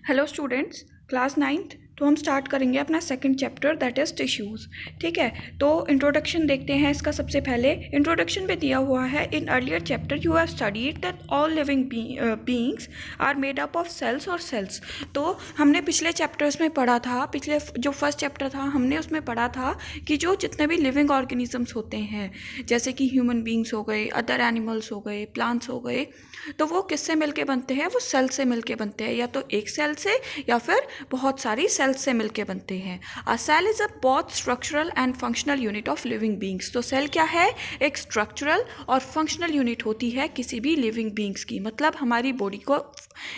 Hello students, class ninth. तो हम start करेंगे अपना second chapter that is tissues. ठीक है, तो इंट्रोडक्शन देखते हैं इसका। सबसे पहले इंट्रोडक्शन में दिया हुआ है, in earlier chapter you have studied that all living beings are made up of cells और सेल्स। तो हमने पिछले चैप्टर्स में पढ़ा था, पिछले जो फर्स्ट चैप्टर था हमने उसमें पढ़ा था कि जो जितने भी लिविंग ऑर्गेनिजम्स होते हैं, जैसे कि ह्यूमन बींग्स हो गए, अदर एनिमल्स हो गए, प्लांट्स हो गए, तो वो किससे मिलके बनते हैं? वो सेल से मिलके बनते हैं, या तो एक सेल से या फिर बहुत सारी सेल्स से मिलके बनते हैं। A cell is a both structural and functional unit of living beings. तो सेल क्या है? एक स्ट्रक्चरल और फंक्शनल यूनिट होती है किसी भी लिविंग बींग्स की, मतलब हमारी बॉडी को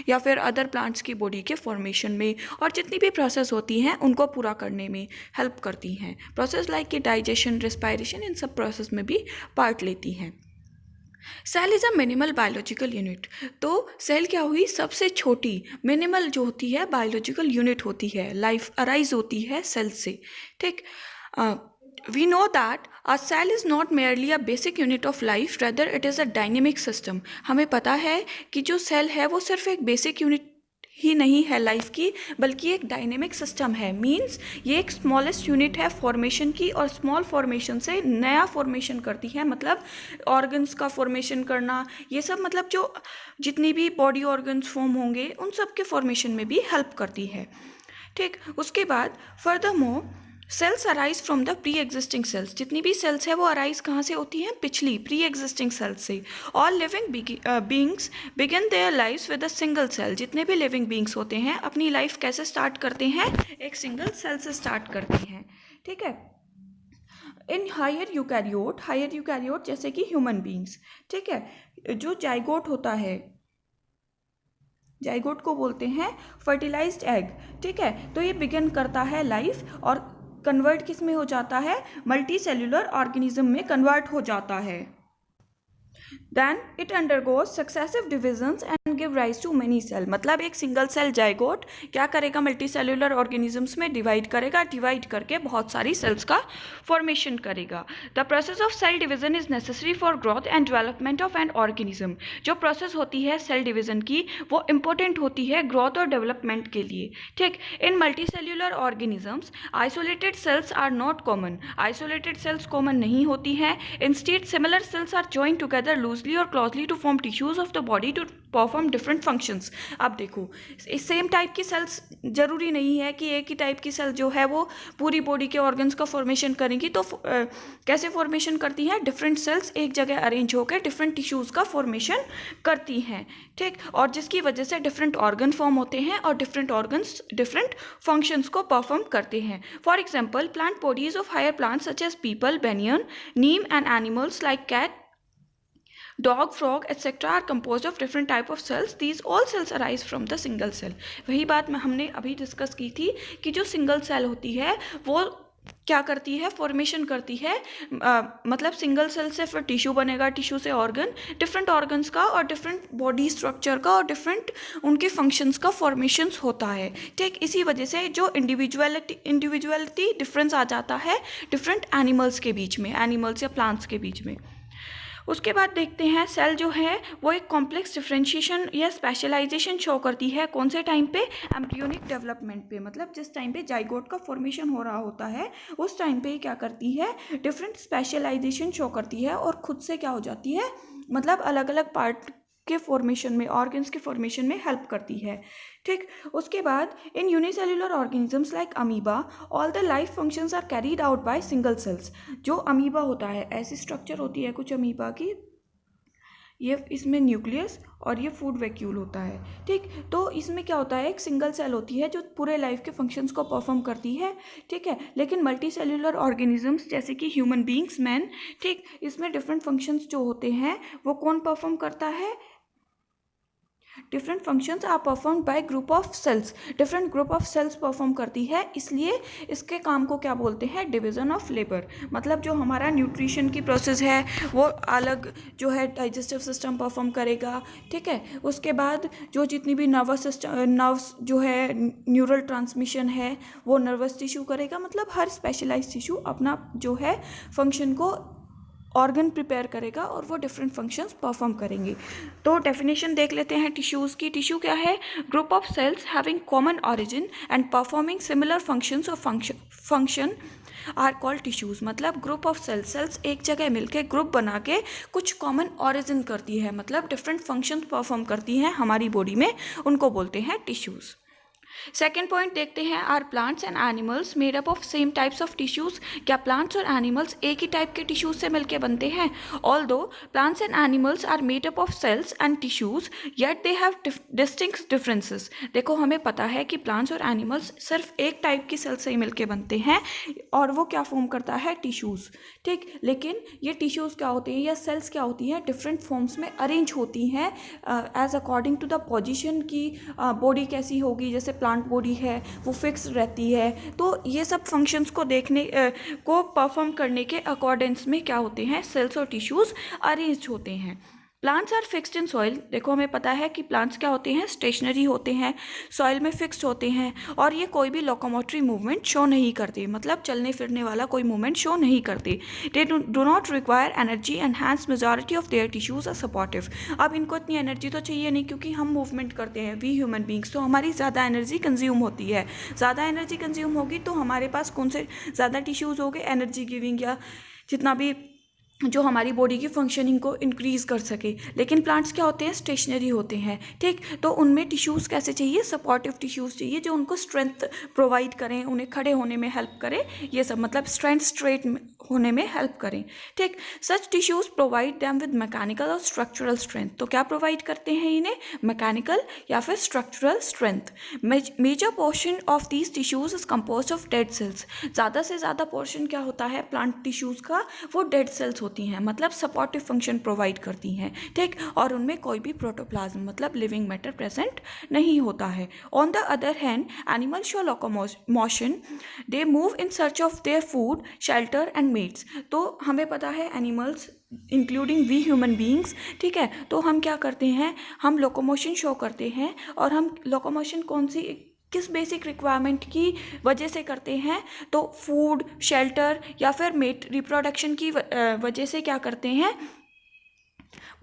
या फिर अदर प्लांट्स की बॉडी के फॉर्मेशन में और जितनी भी प्रोसेस होती हैं उनको पूरा करने में हेल्प करती हैं। प्रोसेस लाइक कि डाइजेशन, रेस्पायरेशन, इन सब प्रोसेस में भी पार्ट लेती हैं। Cell is a minimal biological unit. तो सेल क्या हुई? सबसे छोटी मिनिमल जो होती है बायोलॉजिकल यूनिट होती है, लाइफ अराइज होती है सेल से। ठीक, we know that a cell is not merely a basic unit of life, rather it is a dynamic system. हमें पता है कि जो सेल है वो सिर्फ एक बेसिक यूनिट ही नहीं है लाइफ की, बल्कि एक डायनेमिक सिस्टम है। मींस ये एक स्मॉलेस्ट यूनिट है फॉर्मेशन की, और स्मॉल फॉर्मेशन से नया फॉर्मेशन करती है, मतलब ऑर्गन्स का फॉर्मेशन करना, ये सब मतलब जो जितनी भी बॉडी ऑर्गन्स फॉर्म होंगे उन सब के फॉर्मेशन में भी हेल्प करती है। ठीक, उसके बाद furthermore cells arise from the pre existing cells. जितनी भी सेल्स है वो अराइज कहाँ से होती हैं? पिछली प्री एग्जिस्टिंग सेल्स से। All living beings begin their life with a single cell. जितने भी लिविंग बींग्स होते हैं अपनी लाइफ कैसे स्टार्ट करते हैं? एक सिंगल सेल से स्टार्ट करते हैं। ठीक है, इन हायर यूकैरियोट जैसे कि ह्यूमन बींग्स। ठीक है, जो जाइगोट होता है, जाइगोट को बोलते हैं फर्टिलाइज्ड एग। ठीक है, तो ये बिगिन करता है लाइफ और कन्वर्ट किस में हो जाता है? मल्टी सेल्यूलर ऑर्गेनिज्म में कन्वर्ट हो जाता है। Then it undergoes successive divisions and give rise to many cell। मतलब एक सिंगल सेल जाइगोट क्या करेगा? मल्टी सेल्यूलर ऑर्गेनिजम्स में डिवाइड करेगा, डिवाइड करके बहुत सारी सेल्स का फॉर्मेशन करेगा। The process of cell division is necessary for growth and development of an organism. जो प्रोसेस होती है सेल डिवीजन की वो इंपॉर्टेंट होती है ग्रोथ और डेवलपमेंट के लिए। ठीक, in multicellular organisms isolated cells are not common. Isolated cells common नहीं होती हैं। Instead similar cells are joined together loosely or closely to form tissues of the body to perform different functions. अब देखो, same type की sales जरूरी नहीं है कि एक ही टाइप की सेल जो है वो पूरी बॉडी के ऑर्गन्स का फॉर्मेशन करेंगी। तो कैसे फॉर्मेशन करती हैं? डिफरेंट सेल्स एक जगह अरेंज होकर डिफरेंट टिश्यूज़ का फॉर्मेशन करती हैं। ठीक, और जिसकी वजह से डिफरेंट ऑर्गन फॉर्म होते हैं और डिफरेंट ऑर्गन्स डिफरेंट फंक्शंस को परफॉर्म करते हैं। For example, plant bodies of higher plants such as peepal, banyan, neem and animals like cat, dog, frog, etc. are composed of different type of cells. These all cells arise from the single cell। वही बात में हमने अभी discuss की थी कि जो single cell होती है वो क्या करती है? फॉर्मेशन करती है। मतलब सिंगल सेल से फिर टिश्यू बनेगा, टिश्यू से ऑर्गन, डिफरेंट ऑर्गन्स का और डिफरेंट बॉडी स्ट्रक्चर का और डिफरेंट उनके फंक्शंस का फॉर्मेशंस होता है। ठीक, इसी वजह से जो इंडिविजुअलिटी डिफरेंस आ जाता है डिफरेंट एनिमल्स के बीच में, एनिमल्स या प्लांट्स के बीच में। उसके बाद देखते हैं सेल जो है वो एक कॉम्प्लेक्स डिफरेंशिएशन या स्पेशलाइजेशन शो करती है। कौन से टाइम पे? एम्ब्रियोनिक डेवलपमेंट पे। मतलब जिस टाइम पे जाइगोट का फॉर्मेशन हो रहा होता है उस टाइम पे क्या करती है? डिफरेंट स्पेशलाइजेशन शो करती है और खुद से क्या हो जाती है? मतलब अलग अलग पार्ट के फॉर्मेशन में, ऑर्गन्स के फॉर्मेशन में हेल्प करती है। ठीक, उसके बाद in unicellular organisms like amoeba all the life functions are carried out by single cells. जो अमीबा होता है, ऐसी स्ट्रक्चर होती है कुछ अमीबा की, ये इसमें न्यूक्लियस और ये फूड वैक्यूल होता है। ठीक, तो इसमें क्या होता है? एक सिंगल सेल होती है जो पूरे लाइफ के फंक्शंस को परफॉर्म करती है। ठीक है, लेकिन मल्टी सेल्यूलर ऑर्गेनिजम्स जैसे कि ह्यूमन बींग्स, मैन, ठीक, इसमें डिफरेंट फंक्शंस जो होते हैं वो कौन परफॉर्म करता है? Different functions are perform by group of cells. Different group of cells perform करती है, इसलिए इसके काम को क्या बोलते हैं? Division of labour. मतलब जो हमारा न्यूट्रिशन की प्रोसेस है वो अलग जो है डाइजेस्टिव सिस्टम परफॉर्म करेगा। ठीक है, उसके बाद जो जितनी भी नर्वस सिस्टम, नर्व्स जो है, न्यूरल ट्रांसमिशन है वो नर्वस टिश्यू करेगा। मतलब हर स्पेशलाइज्ड टिश्यू अपना जो है फंक्शन को ऑर्गन प्रिपेयर करेगा और वो डिफरेंट फंक्शंस परफॉर्म करेंगे। तो डेफिनेशन देख लेते हैं टिश्यूज़ की। टिश्यू क्या है? Group of sales having common origin and performing similar functions और फंक्शन आर कॉल्ड टिश्यूज़। मतलब ग्रुप ऑफ सेल्स एक जगह मिलके ग्रुप बना के कुछ कॉमन ऑरिजिन करती है, मतलब डिफरेंट फंक्शंस परफॉर्म करती हैं हमारी बॉडी में, उनको बोलते हैं टिश्यूज़। सेकेंड पॉइंट देखते हैं, are plants and animals made up of same types of tissues. क्या प्लांट्स और एनिमल्स एक ही टाइप के टिश्यूज से मिलकर बनते हैं? Although plants and animals are made up of cells and tissues yet they have distinct differences. देखो हमें पता है कि प्लांट्स और एनिमल्स सिर्फ एक टाइप की सेल से ही मिलकर बनते हैं और वो क्या फॉर्म करता है? टिश्यूज। ठीक, लेकिन ये टिश्यूज क्या होते हैं या सेल्स क्या होती हैं? डिफरेंट फॉर्म्स में अरेंज होती हैं as according to the position की बॉडी कैसी होगी। जैसे प्लांट बॉडी है वो फिक्स रहती है, तो ये सब फंक्शंस को देखने को परफॉर्म करने के अकॉर्डेंस में क्या होते हैं? सेल्स और टिश्यूज अरेंज होते हैं। Plants are fixed in soil. देखो हमें पता है कि प्लांट्स क्या होते हैं? स्टेशनरी होते हैं, सॉइल में फिक्स्ड होते हैं और ये कोई भी लोकोमोटरी मूवमेंट शो नहीं करते, मतलब चलने फिरने वाला कोई मूवमेंट शो नहीं करते। They do not require energy and hence majority of their tissues are supportive. अब इनको इतनी एनर्जी तो चाहिए नहीं क्योंकि हम मूवमेंट करते हैं, वी ह्यूमन बींग्स, तो हमारी ज़्यादा एनर्जी कंज्यूम होती है। ज़्यादा एनर्जी कंज्यूम होगी तो हमारे पास कौन से ज़्यादा टिश्यूज़ हो गए? एनर्जी गिविंग या जितना भी जो हमारी बॉडी की फंक्शनिंग को इंक्रीज़ कर सके। लेकिन प्लांट्स क्या होते हैं? स्टेशनरी होते हैं। ठीक, तो उनमें टिश्यूज़ कैसे चाहिए? सपोर्टिव टिश्यूज़ चाहिए जो उनको स्ट्रेंथ प्रोवाइड करें, उन्हें खड़े होने में हेल्प करें, ये सब मतलब स्ट्रेट होने में हेल्प करें। ठीक, such tissues provide them with mechanical और स्ट्रक्चरल स्ट्रेंथ। तो क्या प्रोवाइड करते हैं इन्हें? मैकेनिकल या फिर structural strength. Major portion of these tissues is compose of dead cells. ज़्यादा से ज़्यादा पोर्शन क्या होता है प्लांट टिश्यूज़ का? वो डेड सेल्स होती हैं, मतलब सपोर्टिव फंक्शन प्रोवाइड करती हैं। ठीक, और उनमें कोई भी प्रोटोप्लाज्म मतलब लिविंग मैटर प्रेजेंट नहीं होता है। On the other hand animal show locomotion, they move in search of their food, shelter and mates. तो हमें पता है animals including we human beings, ठीक है, तो हम क्या करते हैं? हम लोकोमोशन शो करते हैं और हम लोकोमोशन कौन सी किस बेसिक रिक्वायरमेंट की वजह से करते हैं? तो फूड, शेल्टर या फिर मेट रिप्रोडक्शन की वजह से क्या करते हैं?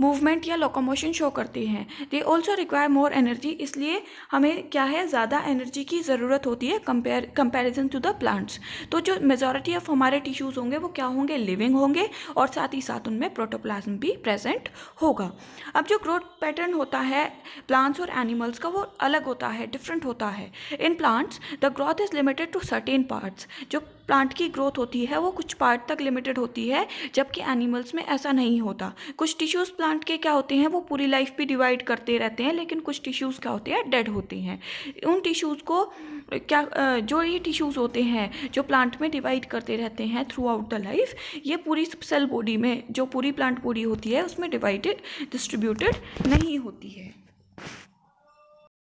मूवमेंट या लोकोमोशन शो करते हैं। They also require more energy, इसलिए हमें क्या है? ज़्यादा एनर्जी की ज़रूरत होती है कंपैरिजन टू द प्लांट्स। तो जो मेजॉरिटी ऑफ हमारे टिश्यूज़ होंगे वो क्या होंगे? लिविंग होंगे और साथ ही साथ उनमें प्रोटोप्लाज्म भी प्रेजेंट होगा। अब जो ग्रोथ पैटर्न होता है प्लांट्स और एनिमल्स का वो अलग होता है, डिफरेंट होता है। In plants the growth is limited to certain parts. जो प्लांट की ग्रोथ होती है वो कुछ पार्ट तक लिमिटेड होती है, जबकि एनिमल्स में ऐसा नहीं होता। कुछ टिश्यूज़ प्लांट के क्या होते हैं? वो पूरी लाइफ भी डिवाइड करते रहते हैं, लेकिन कुछ टिश्यूज़ क्या होते हैं? डेड होते हैं। उन टिश्यूज़ को क्या जो ये टिश्यूज़ होते हैं जो प्लांट में डिवाइड करते रहते हैं थ्रू आउट द लाइफ, ये पूरी सेल बॉडी में जो पूरी प्लांट बॉडी होती है उसमें डिवाइडेड डिस्ट्रीब्यूटेड नहीं होती है।